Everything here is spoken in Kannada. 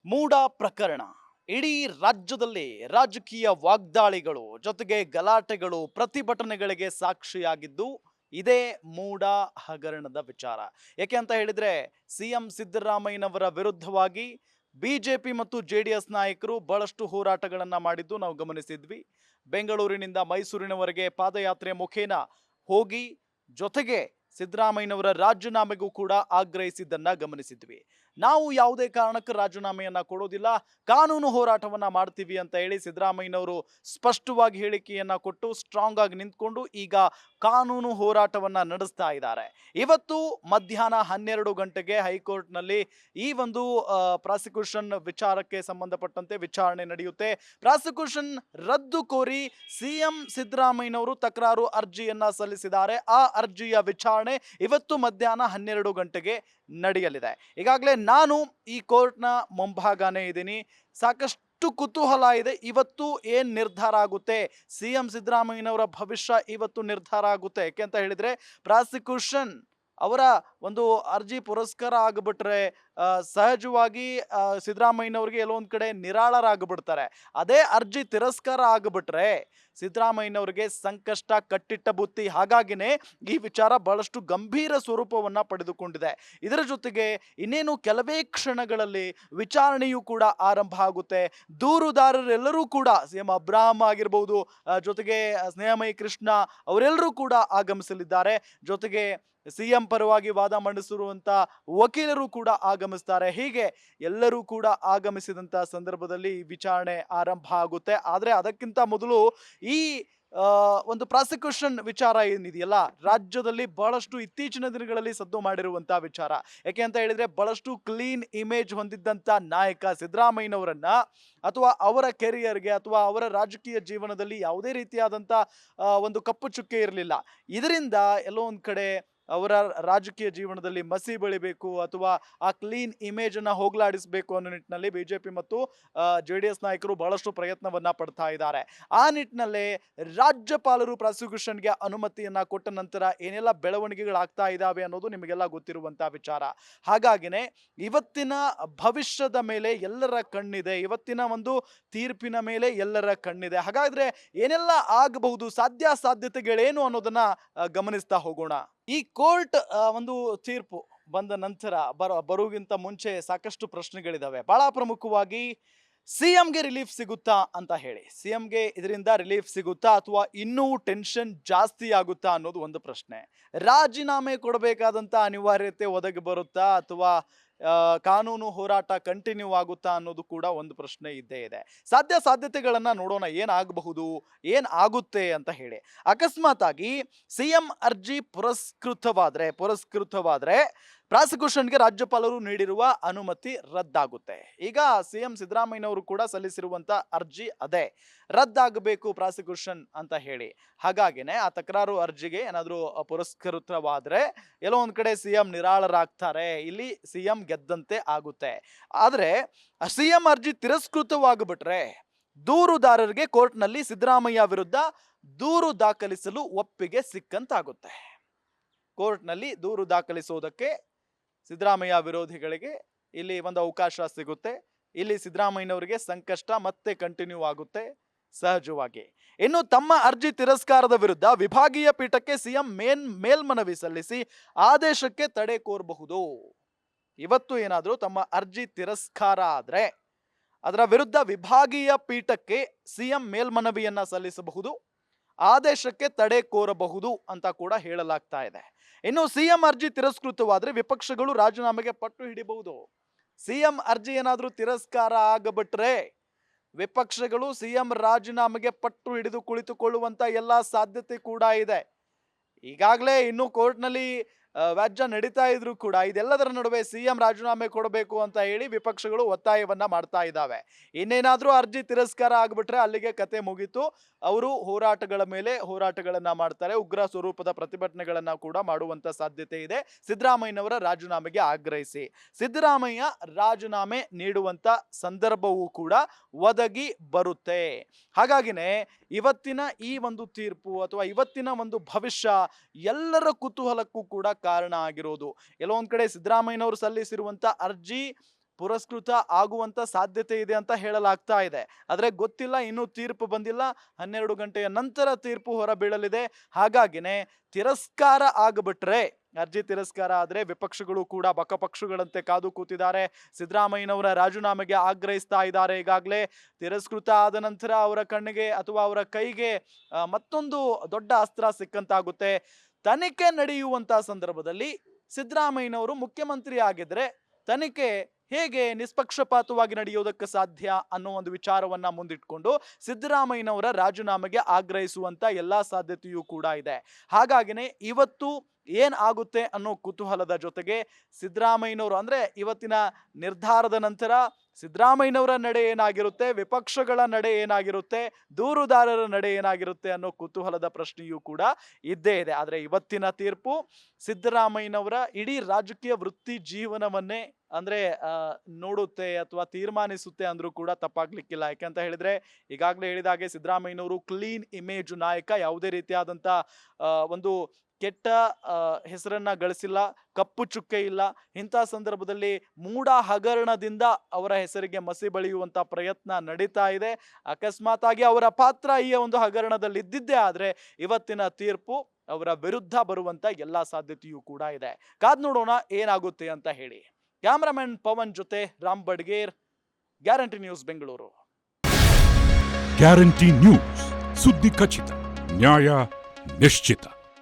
ಮೂಡ ಪ್ರಕರಣ ಇಡೀ ರಾಜ್ಯದಲ್ಲಿ ರಾಜಕೀಯ ವಾಗ್ದಾಳಿಗಳು ಜೊತೆಗೆ ಗಲಾಟೆಗಳು ಪ್ರತಿಭಟನೆಗಳಿಗೆ ಸಾಕ್ಷಿಯಾಗಿದ್ದು ಇದೇ ಮೂಡ ಹಗರಣದ ವಿಚಾರ. ಯಾಕೆ ಅಂತ ಹೇಳಿದ್ರೆ ಸಿಎಂ ಸಿದ್ದರಾಮಯ್ಯನವರ ವಿರುದ್ಧವಾಗಿ ಬಿಜೆಪಿ ಮತ್ತು ಜೆಡಿಎಸ್ ನಾಯಕರು ಬಹಳಷ್ಟು ಹೋರಾಟಗಳನ್ನ ಮಾಡಿದ್ದು ನಾವು ಗಮನಿಸಿದ್ವಿ. ಬೆಂಗಳೂರಿನಿಂದ ಮೈಸೂರಿನವರೆಗೆ ಪಾದಯಾತ್ರೆ ಮುಖೇನ ಹೋಗಿ ಜೊತೆಗೆ ಸಿದ್ದರಾಮಯ್ಯನವರ ರಾಜೀನಾಮೆಗೂ ಕೂಡ ಆಗ್ರಹಿಸಿದ್ದನ್ನ ಗಮನಿಸಿದ್ವಿ. ನಾವು ಯಾವುದೇ ಕಾರಣಕ್ಕೆ ರಾಜೀನಾಮೆಯನ್ನ ಕೊಡೋದಿಲ್ಲ, ಕಾನೂನು ಹೋರಾಟವನ್ನ ಮಾಡ್ತೀವಿ ಅಂತ ಹೇಳಿ ಸಿದ್ದರಾಮಯ್ಯನವರು ಸ್ಪಷ್ಟವಾಗಿ ಹೇಳಿಕೆಯನ್ನ ಕೊಟ್ಟು ಸ್ಟ್ರಾಂಗ್ ಆಗಿ ನಿಂತ್ಕೊಂಡು ಈಗ ಕಾನೂನು ಹೋರಾಟವನ್ನ ನಡೆಸ್ತಾ ಇದ್ದಾರೆ. ಇವತ್ತು ಮಧ್ಯಾಹ್ನ 12 ಗಂಟೆಗೆ ಹೈಕೋರ್ಟ್ನಲ್ಲಿ ಈ ಒಂದು ಪ್ರಾಸಿಕ್ಯೂಷನ್ ವಿಚಾರಕ್ಕೆ ಸಂಬಂಧಪಟ್ಟಂತೆ ವಿಚಾರಣೆ ನಡೆಯುತ್ತೆ. ಪ್ರಾಸಿಕ್ಯೂಷನ್ ರದ್ದು ಕೋರಿ ಸಿಎಂ ಸಿದ್ದರಾಮಯ್ಯನವರು ತಕರಾರು ಅರ್ಜಿಯನ್ನ ಸಲ್ಲಿಸಿದ್ದಾರೆ. ಆ ಅರ್ಜಿಯ ವಿಚಾರಣೆ ಇವತ್ತು ಮಧ್ಯಾಹ್ನ 12 ಗಂಟೆಗೆ ನಡೆಯಲಿದೆ. ಈಗಾಗಲೇ ನಾನು ಈ ಕೋರ್ಟ್ನ ಮುಂಭಾಗನೇ ಇದ್ದೀನಿ. ಸಾಕಷ್ಟು ಕುತೂಹಲ ಇದೆ. ಇವತ್ತು ಏನ್ ನಿರ್ಧಾರ ಆಗುತ್ತೆ, ಸಿಎಂ ಸಿದ್ದರಾಮಯ್ಯನವರ ಭವಿಷ್ಯ ಇವತ್ತು ನಿರ್ಧಾರ ಆಗುತ್ತೆ. ಯಾಕೆ ಅಂತ ಹೇಳಿದ್ರೆ ಪ್ರಾಸಿಕ್ಯೂಷನ್ ಅವರ ಒಂದು ಅರ್ಜಿ ಪುರಸ್ಕಾರ ಆಗಿಬಿಟ್ರೆ ಸಹಜವಾಗಿ ಸಿದ್ದರಾಮಯ್ಯನವ್ರಿಗೆ ಎಲ್ಲೊಂದ್ ಕಡೆ ನಿರಾಳರಾಗ್ಬಿಡ್ತಾರೆ. ಅದೇ ಅರ್ಜಿ ತಿರಸ್ಕಾರ ಆಗಿಬಿಟ್ರೆ ಸಿದ್ದರಾಮಯ್ಯನವರಿಗೆ ಸಂಕಷ್ಟ ಕಟ್ಟಿಟ್ಟ ಬುತ್ತಿ. ಹಾಗಾಗಿನೇ ಈ ವಿಚಾರ ಬಹಳಷ್ಟು ಗಂಭೀರ ಸ್ವರೂಪವನ್ನ ಪಡೆದುಕೊಂಡಿದೆ. ಇದರ ಜೊತೆಗೆ ಇನ್ನೇನು ಕೆಲವೇ ಕ್ಷಣಗಳಲ್ಲಿ ವಿಚಾರಣೆಯೂ ಕೂಡ ಆರಂಭ ಆಗುತ್ತೆ. ದೂರುದಾರರೆಲ್ಲರೂ ಕೂಡ ಸಿಎಂ ಅಬ್ರಾಹಂ ಆಗಿರ್ಬೋದು, ಜೊತೆಗೆ ಸ್ನೇಹಮಯಿ ಕೃಷ್ಣ ಅವರೆಲ್ಲರೂ ಕೂಡ ಆಗಮಿಸಲಿದ್ದಾರೆ. ಜೊತೆಗೆ ಸಿಎಂ ಪರವಾಗಿ ವಾದ ಮಂಡಿಸಿರುವಂತ ವಕೀಲರು ಕೂಡ ಆಗಮಿಸ್ತಾರೆ. ಹೀಗೆ ಎಲ್ಲರೂ ಕೂಡ ಆಗಮಿಸಿದಂತ ಸಂದರ್ಭದಲ್ಲಿ ವಿಚಾರಣೆ ಆರಂಭ ಆಗುತ್ತೆ. ಆದ್ರೆ ಅದಕ್ಕಿಂತ ಮೊದಲು ಈ ಒಂದು ಪ್ರಾಸಿಕ್ಯೂಷನ್ ವಿಚಾರ ಏನಿದೆಯಲ್ಲ, ರಾಜ್ಯದಲ್ಲಿ ಬಹಳಷ್ಟು ಇತ್ತೀಚಿನ ದಿನಗಳಲ್ಲಿ ಸದ್ದು ಮಾಡಿರುವಂತಹ ವಿಚಾರ. ಯಾಕೆ ಅಂತ ಹೇಳಿದ್ರೆ ಬಹಳಷ್ಟು ಕ್ಲೀನ್ ಇಮೇಜ್ ಹೊಂದಿದ್ದಂತ ನಾಯಕ ಸಿದ್ದರಾಮಯ್ಯನವರನ್ನ ಅಥವಾ ಅವರ ಕೆರಿಯರ್ಗೆ ಅಥವಾ ಅವರ ರಾಜಕೀಯ ಜೀವನದಲ್ಲಿ ಯಾವುದೇ ರೀತಿಯಾದಂತ ಒಂದು ಕಪ್ಪು ಚುಕ್ಕೆ ಇರಲಿಲ್ಲ. ಇದರಿಂದ ಎಲ್ಲೋ ಒಂದ್ ಕಡೆ ಅವರ ರಾಜಕೀಯ ಜೀವನದಲ್ಲಿ ಮಸಿ ಬೆಳಿಬೇಕು ಅಥವಾ ಆ ಕ್ಲೀನ್ ಇಮೇಜ್ ಅನ್ನ ಹೋಗ್ಲಾಡಿಸಬೇಕು ಅನ್ನೋ ನಿಟ್ಟಿನಲ್ಲಿ ಬಿಜೆಪಿ ಮತ್ತು ಜೆಡಿಎಸ್ ನಾಯಕರು ಬಹಳಷ್ಟು ಪ್ರಯತ್ನವನ್ನ ಪಡ್ತಾ ಇದ್ದಾರೆ. ಆ ನಿಟ್ಟಿನಲ್ಲೇ ರಾಜ್ಯಪಾಲರು ಪ್ರಾಸಿಕ್ಯೂಷನ್ಗೆ ಅನುಮತಿಯನ್ನ ಕೊಟ್ಟ ನಂತರ ಏನೆಲ್ಲ ಬೆಳವಣಿಗೆಗಳಾಗ್ತಾ ಇದ್ದಾವೆ ಅನ್ನೋದು ನಿಮಗೆಲ್ಲ ಗೊತ್ತಿರುವಂತಹ ವಿಚಾರ. ಹಾಗಾಗಿನೇ ಇವತ್ತಿನ ಭವಿಷ್ಯದ ಮೇಲೆ ಎಲ್ಲರ ಕಣ್ಣಿದೆ, ಇವತ್ತಿನ ಒಂದು ತೀರ್ಪಿನ ಮೇಲೆ ಎಲ್ಲರ ಕಣ್ಣಿದೆ. ಹಾಗಾದ್ರೆ ಏನೆಲ್ಲ ಆಗಬಹುದು, ಸಾಧ್ಯತೆಗಳೇನು ಅನ್ನೋದನ್ನ ಗಮನಿಸ್ತಾ ಹೋಗೋಣ. ಈ ಕೋರ್ಟ್ ಒಂದು ತೀರ್ಪು ಬಂದ ನಂತರ ಬರುವುಗಿಂತ ಮುಂಚೆ ಸಾಕಷ್ಟು ಪ್ರಶ್ನೆಗಳಿದಾವೆ. ಬಹಳ ಪ್ರಮುಖವಾಗಿ ಸಿಎಂಗೆ ರಿಲೀಫ್ ಸಿಗುತ್ತಾ ಅಂತ ಹೇಳಿ, ಸಿಎಂಗೆ ಇದರಿಂದ ರಿಲೀಫ್ ಸಿಗುತ್ತಾ ಅಥವಾ ಇನ್ನೂ ಟೆನ್ಷನ್ ಜಾಸ್ತಿ ಆಗುತ್ತಾ ಅನ್ನೋದು ಒಂದು ಪ್ರಶ್ನೆ. ರಾಜೀನಾಮೆ ಕೊಡಬೇಕಾದಂತ ಅನಿವಾರ್ಯತೆ ಒದಗಿ ಬರುತ್ತಾ ಅಥವಾ ಕಾನೂನು ಹೋರಾಟ ಕಂಟಿನ್ಯೂ ಆಗುತ್ತಾ ಅನ್ನೋದು ಕೂಡ ಒಂದು ಪ್ರಶ್ನೆ ಇದ್ದೇ ಇದೆ. ಸಾಧ್ಯತೆಗಳನ್ನ ನೋಡೋಣ, ಏನಾಗಬಹುದು, ಏನ್ ಆಗುತ್ತೆ ಅಂತ ಹೇಳಿ. ಅಕಸ್ಮಾತ್ ಆಗಿ ಸಿಎಂ ಅರ್ಜಿ ಪುರಸ್ಕೃತವಾದ್ರೆ ಪ್ರಾಸಿಕ್ಯೂಷನ್ಗೆ ರಾಜ್ಯಪಾಲರು ನೀಡಿರುವ ಅನುಮತಿ ರದ್ದಾಗುತ್ತೆ. ಈಗ ಸಿಎಂ ಸಿದ್ದರಾಮಯ್ಯನವರು ಕೂಡ ಸಲ್ಲಿಸಿರುವಂತ ಅರ್ಜಿ ಅದೇ, ರದ್ದಾಗಬೇಕು ಪ್ರಾಸಿಕ್ಯೂಷನ್ ಅಂತ ಹೇಳಿ. ಹಾಗಾಗಿನೇ ಆ ತಕರಾರು ಅರ್ಜಿಗೆ ಏನಾದ್ರೂ ಪುರಸ್ಕೃತವಾದ್ರೆ ಎಲ್ಲೋ ಒಂದ್ ಕಡೆ ಸಿಎಂ ನಿರಾಳರಾಗ್ತಾರೆ, ಇಲ್ಲಿ ಸಿಎಂ ಗೆದ್ದಂತೆ ಆಗುತ್ತೆ. ಆದ್ರೆ ಸಿಎಂ ಅರ್ಜಿ ತಿರಸ್ಕೃತವಾಗಿಬಿಟ್ರೆ ದೂರುದಾರರಿಗೆ ಕೋರ್ಟ್ನಲ್ಲಿ ಸಿದ್ದರಾಮಯ್ಯ ವಿರುದ್ಧ ದೂರು ದಾಖಲಿಸಲು ಒಪ್ಪಿಗೆ ಸಿಕ್ಕಂತಾಗುತ್ತೆ. ಕೋರ್ಟ್ನಲ್ಲಿ ದೂರು ದಾಖಲಿಸುವುದಕ್ಕೆ ಸಿದ್ದರಾಮಯ್ಯ ವಿರೋಧಿಗಳಿಗೆ ಇಲ್ಲಿ ಒಂದು ಅವಕಾಶ ಸಿಗುತ್ತೆ. ಇಲ್ಲಿ ಸಿದ್ದರಾಮಯ್ಯನವರಿಗೆ ಸಂಕಷ್ಟ ಮತ್ತೆ ಕಂಟಿನ್ಯೂ ಆಗುತ್ತೆ ಸಹಜವಾಗಿ. ಇನ್ನು ತಮ್ಮ ಅರ್ಜಿ ತಿರಸ್ಕಾರದ ವಿರುದ್ಧ ವಿಭಾಗೀಯ ಪೀಠಕ್ಕೆ ಸಿಎಂ ಮೇಲ್ಮನವಿ ಸಲ್ಲಿಸಿ ಆದೇಶಕ್ಕೆ ತಡೆ ಕೋರಬಹುದು. ಇವತ್ತು ಏನಾದರೂ ತಮ್ಮ ಅರ್ಜಿ ತಿರಸ್ಕಾರ ಆದ್ರೆ ಅದರ ವಿರುದ್ಧ ವಿಭಾಗೀಯ ಪೀಠಕ್ಕೆ ಸಿಎಂ ಮೇಲ್ಮನವಿಯನ್ನ ಸಲ್ಲಿಸಬಹುದು, ಆದೇಶಕ್ಕೆ ತಡೆ ಕೋರಬಹುದು ಅಂತ ಕೂಡ ಹೇಳಲಾಗ್ತಾ ಇದೆ. ಇನ್ನು ಸಿಎಂ ಅರ್ಜಿ ತಿರಸ್ಕೃತವಾದ್ರೆ ವಿಪಕ್ಷಗಳು ರಾಜೀನಾಮೆಗೆ ಪಟ್ಟು ಹಿಡಿಬಹುದು. ಸಿಎಂ ಅರ್ಜಿ ಏನಾದ್ರೂ ತಿರಸ್ಕಾರ ಆಗಬಿಟ್ರೆ ವಿಪಕ್ಷಗಳು ಸಿಎಂ ರಾಜೀನಾಮೆಗೆ ಪಟ್ಟು ಹಿಡಿದು ಕುಳಿತುಕೊಳ್ಳುವಂತ ಎಲ್ಲಾ ಸಾಧ್ಯತೆ ಕೂಡ ಇದೆ. ಈಗಾಗಲೇ ಇನ್ನು ಕೋರ್ಟ್ನಲ್ಲಿ ವ್ಯಾಜ್ಯ ನಡೀತಾ ಇದ್ರು ಕೂಡ ಇದೆಲ್ಲದರ ನಡುವೆ ಸಿಎಂ ರಾಜೀನಾಮೆ ಕೊಡಬೇಕು ಅಂತ ಹೇಳಿ ವಿಪಕ್ಷಗಳು ಒತ್ತಾಯವನ್ನ ಮಾಡ್ತಾ ಇದ್ದಾವೆ. ಇನ್ನೇನಾದ್ರೂ ಅರ್ಜಿ ತಿರಸ್ಕಾರ ಆಗ್ಬಿಟ್ರೆ ಅಲ್ಲಿಗೆ ಕತೆ ಮುಗೀತು. ಅವರು ಹೋರಾಟಗಳ ಮೇಲೆ ಹೋರಾಟಗಳನ್ನ ಮಾಡ್ತಾರೆ, ಉಗ್ರ ಸ್ವರೂಪದ ಪ್ರತಿಭಟನೆಗಳನ್ನ ಕೂಡ ಮಾಡುವಂತ ಸಾಧ್ಯತೆ ಇದೆ. ಸಿದ್ದರಾಮಯ್ಯನವರ ರಾಜೀನಾಮೆಗೆ ಆಗ್ರಹಿಸಿ ಸಿದ್ದರಾಮಯ್ಯ ರಾಜೀನಾಮೆ ನೀಡುವಂತ ಸಂದರ್ಭವೂ ಕೂಡ ಒದಗಿ ಬರುತ್ತೆ. ಹಾಗಾಗಿನೇ ಇವತ್ತಿನ ಈ ಒಂದು ತೀರ್ಪು ಅಥವಾ ಇವತ್ತಿನ ಒಂದು ಭವಿಷ್ಯ ಎಲ್ಲರ ಕುತೂಹಲಕ್ಕೂ ಕೂಡ ಕಾರಣ ಆಗಿರೋದು. ಎಲ್ಲೋ ಒಂದ್ ಕಡೆ ಸಿದ್ದರಾಮಯ್ಯನವರು ಸಲ್ಲಿಸಿರುವಂತ ಅರ್ಜಿ ಪುರಸ್ಕೃತ ಆಗುವಂತ ಸಾಧ್ಯತೆ ಇದೆ ಅಂತ ಹೇಳಲಾಗ್ತಾ ಇದೆ. ಆದ್ರೆ ಗೊತ್ತಿಲ್ಲ, ಇನ್ನೂ ತೀರ್ಪು ಬಂದಿಲ್ಲ. 12 ಗಂಟೆಯ ನಂತರ ತೀರ್ಪು ಹೊರಬೀಳಲಿದೆ. ಹಾಗಾಗಿನೇ ತಿರಸ್ಕಾರ ಆಗ್ಬಿಟ್ರೆ, ಅರ್ಜಿ ತಿರಸ್ಕಾರ ಆದ್ರೆ ವಿಪಕ್ಷಗಳು ಕೂಡ ಬಕಪಕ್ಷಗಳಂತೆ ಕಾದು ಕೂತಿದ್ದಾರೆ. ಸಿದ್ದರಾಮಯ್ಯನವರ ರಾಜೀನಾಮೆಗೆ ಆಗ್ರಹಿಸ್ತಾ ಇದ್ದಾರೆ. ಈಗಾಗಲೇ ತಿರಸ್ಕೃತ ಆದ ನಂತರ ಅವರ ಕಣ್ಣಿಗೆ ಅಥವಾ ಅವರ ಕೈಗೆ ಮತ್ತೊಂದು ದೊಡ್ಡ ಅಸ್ತ್ರ ಸಿಕ್ಕಂತಾಗುತ್ತೆ. ತನಿಖೆ ನಡೆಯುವಂತ ಸಂದರ್ಭದಲ್ಲಿ ಸಿದ್ದರಾಮಯ್ಯನವರು ಮುಖ್ಯಮಂತ್ರಿ ಆಗಿದ್ರೆ ತನಿಖೆ ಹೇಗೆ ನಿಷ್ಪಕ್ಷಪಾತವಾಗಿ ನಡೆಯೋದಕ್ಕೆ ಸಾಧ್ಯ ಅನ್ನೋ ಒಂದು ವಿಚಾರವನ್ನ ಮುಂದಿಟ್ಕೊಂಡು ಸಿದ್ದರಾಮಯ್ಯನವರ ರಾಜೀನಾಮೆಗೆ ಆಗ್ರಹಿಸುವಂತ ಎಲ್ಲಾ ಸಾಧ್ಯತೆಯೂ ಕೂಡ ಇದೆ. ಹಾಗಾಗಿನೇ ಇವತ್ತು ಏನ್ ಆಗುತ್ತೆ ಅನ್ನೋ ಕುತೂಹಲದ ಜೊತೆಗೆ ಸಿದ್ದರಾಮಯ್ಯನವರು ಅಂದ್ರೆ ಇವತ್ತಿನ ನಿರ್ಧಾರದ ನಂತರ ಸಿದ್ದರಾಮಯ್ಯನವರ ನಡೆ ಏನಾಗಿರುತ್ತೆ, ವಿಪಕ್ಷಗಳ ನಡೆ ಏನಾಗಿರುತ್ತೆ, ದೂರುದಾರರ ನಡೆ ಏನಾಗಿರುತ್ತೆ ಅನ್ನೋ ಕುತೂಹಲದ ಪ್ರಶ್ನೆಯೂ ಕೂಡ ಇದ್ದೇ ಇದೆ. ಆದ್ರೆ ಇವತ್ತಿನ ತೀರ್ಪು ಸಿದ್ದರಾಮಯ್ಯನವರ ಇಡೀ ರಾಜಕೀಯ ವೃತ್ತಿ ಜೀವನವನ್ನೇ ಅಂದ್ರೆ ನೋಡುತ್ತೆ ಅಥವಾ ತೀರ್ಮಾನಿಸುತ್ತೆ ಅಂದ್ರೂ ಕೂಡ ತಪ್ಪಾಗ್ಲಿಕ್ಕಿಲ್ಲ. ಯಾಕಂತ ಹೇಳಿದ್ರೆ ಈಗಾಗಲೇ ಹೇಳಿದ ಹಾಗೆ ಸಿದ್ದರಾಮಯ್ಯನವರು ಕ್ಲೀನ್ ಇಮೇಜ್ ನಾಯಕ, ಯಾವುದೇ ರೀತಿಯಾದಂತ ಒಂದು ಕೆಟ್ಟ ಹೆಸರನ್ನ ಗಳಿಸಿಲ್ಲ, ಕಪ್ಪು ಚುಕ್ಕೆ ಇಲ್ಲ. ಇಂಥ ಸಂದರ್ಭದಲ್ಲಿ ಮೂಡ ಹಗರಣದಿಂದ ಅವರ ಹೆಸರಿಗೆ ಮಸಿ ಬಳಿಯುವಂತ ಪ್ರಯತ್ನ ನಡೀತಾ ಇದೆ. ಅಕಸ್ಮಾತ್ ಆಗಿ ಅವರ ಪಾತ್ರ ಈ ಒಂದು ಹಗರಣದಲ್ಲಿ ಇದ್ದಿದ್ದೇ ಆದ್ರೆ ಇವತ್ತಿನ ತೀರ್ಪು ಅವರ ವಿರುದ್ಧ ಬರುವಂತ ಎಲ್ಲಾ ಸಾಧ್ಯತೆಯೂ ಕೂಡ ಇದೆ. ಕಾದ್ ನೋಡೋಣ ಏನಾಗುತ್ತೆ ಅಂತ ಹೇಳಿ. ಕ್ಯಾಮರಾಮನ್ ಪವನ್ ಜೊತೆ Ram Badiger, guarantee news Bengaluru. Guarantee news, ಸುದ್ದಿ ಖಚಿತ, ನ್ಯಾಯ ನಿಶ್ಚಿತ.